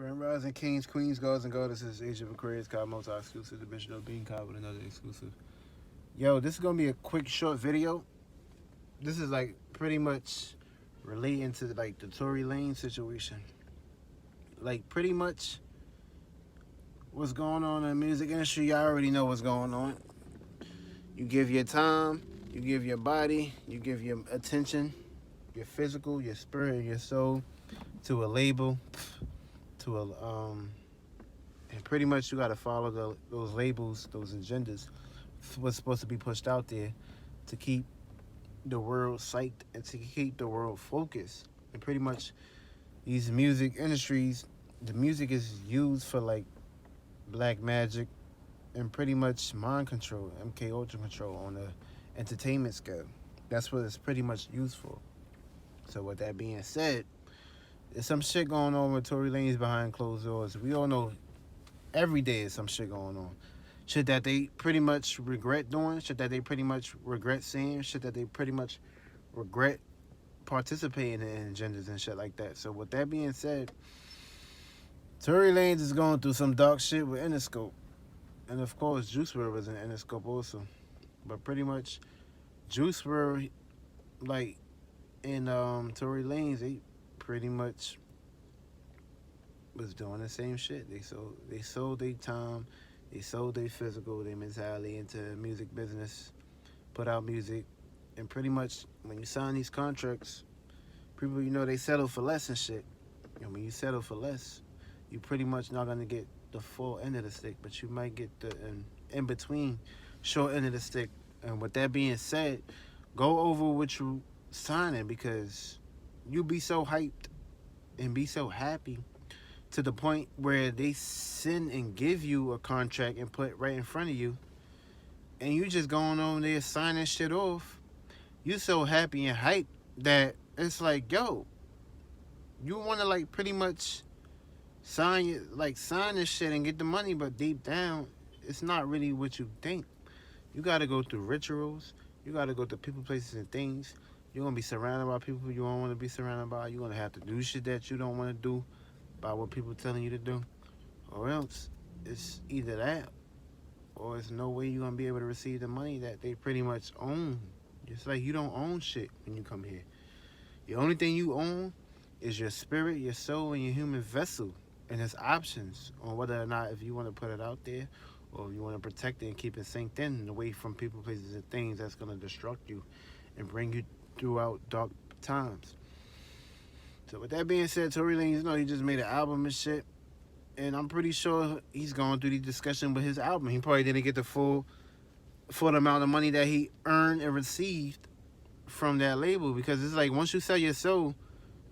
Grand Rising Kings, Queens, Gods, and Goddesses, Age of Aquarius, Cod Multi exclusive, the Bishop of Bean Cod with another exclusive. Yo, this is gonna be a quick, short video. This is like pretty much relating to like the Tory Lanez situation. Like pretty much what's going on in the music industry. Y'all already know what's going on. You give your time, you give your body, you give your attention, your physical, your spirit, and your soul to a label, to a and pretty much you gotta follow those labels, those agendas, what's supposed to be pushed out there to keep the world psyched and to keep the world focused. And pretty much these music industries, the music is used for like black magic and pretty much mind control, MK Ultra control on the entertainment scale. That's what it's pretty much used for. So with that being said, there's some shit going on with Tory Lanez behind closed doors. We all know every day is some shit going on. Shit that they pretty much regret doing, shit that they pretty much regret saying, shit that they pretty much regret participating in agendas and shit like that. So with that being said, Tory Lanez is going through some dark shit with Interscope. And of course, Juicewrld was in Interscope also. But pretty much, Juicewrld, like, and Tory Lanez, they pretty much was doing the same shit. They sold their time, they sold their physical, their mentality into the music business, put out music, and pretty much when you sign these contracts, people they settle for less and shit. And when you settle for less, you pretty much not gonna get the full end of the stick, but you might get the in between short end of the stick. And with that being said, go over what you signing, because you be so hyped and be so happy to the point where they send and give you a contract and put right in front of you, and you just going on there signing shit off. You so happy and hyped that it's like, yo, you want to like pretty much sign this shit and get the money, but deep down, it's not really what you think. You got to go through rituals. You got to go through people, places, and things. You're going to be surrounded by people you don't want to be surrounded by. You're going to have to do shit that you don't want to do by what people telling you to do. Or else, it's either that, or it's no way you're going to be able to receive the money that they pretty much own. Just like you don't own shit when you come here. The only thing you own is your spirit, your soul, and your human vessel. And there's options on whether or not if you want to put it out there, or if you want to protect it and keep it synced in away from people, places, and things that's going to destruct you and bring you throughout dark times. So with that being said, Tory Lanez, he just made an album and shit, and I'm pretty sure he's going through the discussion with his album. He probably didn't get the full amount of money that he earned and received from that label, because it's like once you sell your soul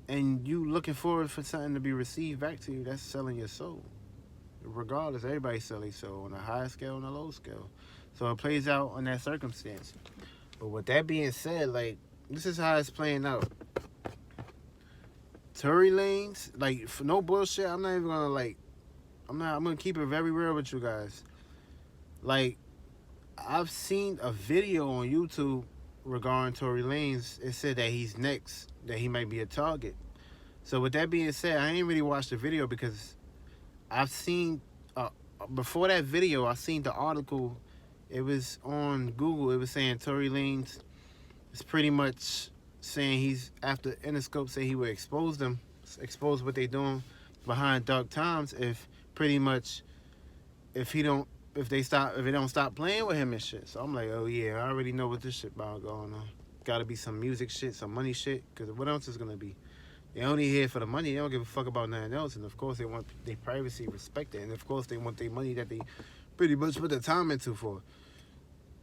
and you looking forward for something to be received back to you, that's selling your soul. Regardless, everybody sells their soul on a high scale and a low scale. So it plays out on that circumstance. But with that being said, like, this is how it's playing out. Tory Lanez, like, for no bullshit, I'm not even gonna I'm gonna keep it very real with you guys. Like, I've seen a video on YouTube regarding Tory Lanez. It said that he's next, that he might be a target. So with that being said, I ain't really watched the video because I've seen, before that video, I seen the article. It was on Google. It was saying Tory Lanez is pretty much saying he's, after Interscope say he would expose what they doing behind dark times if pretty much if they don't stop playing with him and shit. So I'm like, oh yeah, I already know what this shit about going on. Gotta be some music shit, some money shit, because what else is gonna be? They only here for the money. They don't give a fuck about nothing else. And of course they want their privacy respected, and of course they want their money that they pretty much put the time into for.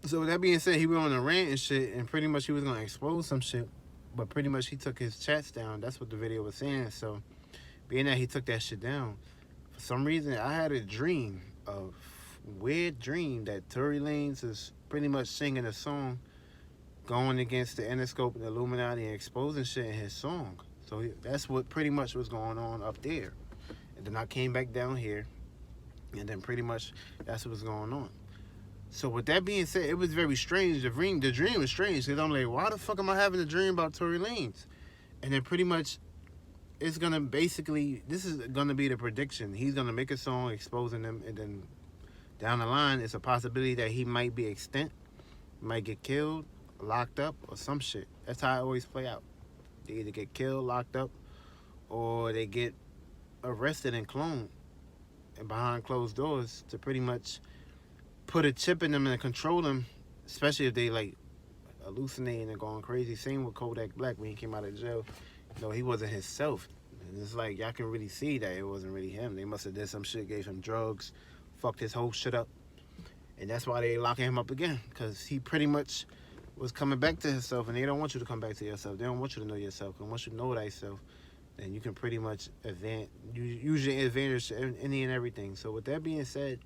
So with that being said, he went on a rant and shit, and pretty much he was gonna expose some shit, but pretty much he took his chats down. That's what the video was saying. So being that he took that shit down, for some reason I had a weird dream that Tory Lanez is pretty much singing a song going against the Interscope and the Illuminati and exposing shit in his song. So that's what pretty much was going on up there. And then I came back down here, and then pretty much that's what was going on. So with that being said, it was very strange. The dream was strange, because I'm like, why the fuck am I having a dream about Tory Lanez? And then pretty much it's gonna basically, this is gonna be the prediction. He's gonna make a song exposing them, and then down the line, it's a possibility that he might be extinct, might get killed, locked up, or some shit. That's how it always play out. They either get killed, locked up, or they get arrested and cloned and behind closed doors to pretty much put a chip in them and control them, especially if they like hallucinating and going crazy. Same with Kodak Black when he came out of jail. You know, he wasn't himself. And it's like y'all can really see that it wasn't really him. They must have did some shit, gave him drugs, fucked his whole shit up. And that's why they locking him up again, because he pretty much was coming back to himself, and they don't want you to come back to yourself. They don't want you to know yourself. And once you know thyself, then you can pretty much use your advantage in any and everything. So with that being said,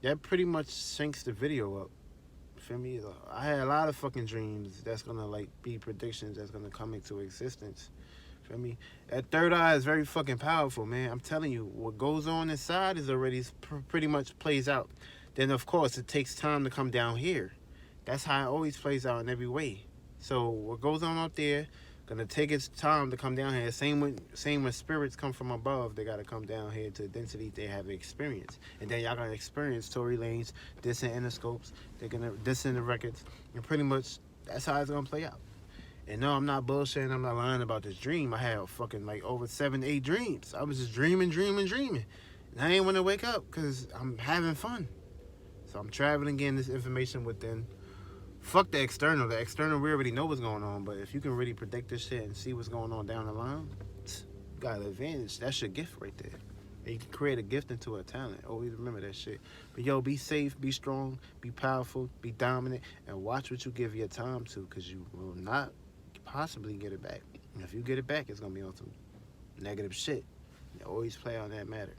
that pretty much sinks the video up. Feel me? I had a lot of fucking dreams that's gonna like be predictions that's gonna come into existence. Feel me? That third eye is very fucking powerful, man. I'm telling you, what goes on inside is already pretty much plays out. Then of course it takes time to come down here. That's how it always plays out in every way. So what goes on up there gonna take its time to come down here. Same when spirits come from above, they gotta come down here to the density they have experienced. And then y'all gonna experience Tory Lanez dissing Interscopes. They're gonna dissing the records, and pretty much that's how it's gonna play out. And no, I'm not bullshitting. I'm not lying about this dream. I had fucking like over 7, 8 dreams. I was just dreaming. And I ain't want to wake up because I'm having fun. So I'm traveling, getting this information within. Fuck the external. The external, we already know what's going on. But if you can really predict this shit and see what's going on down the line, you got an advantage. That's your gift right there. And you can create a gift into a talent. Always remember that shit. But yo, be safe, be strong, be powerful, be dominant, and watch what you give your time to, because you will not possibly get it back. And if you get it back, it's gonna be on some negative shit. You always play on that matter.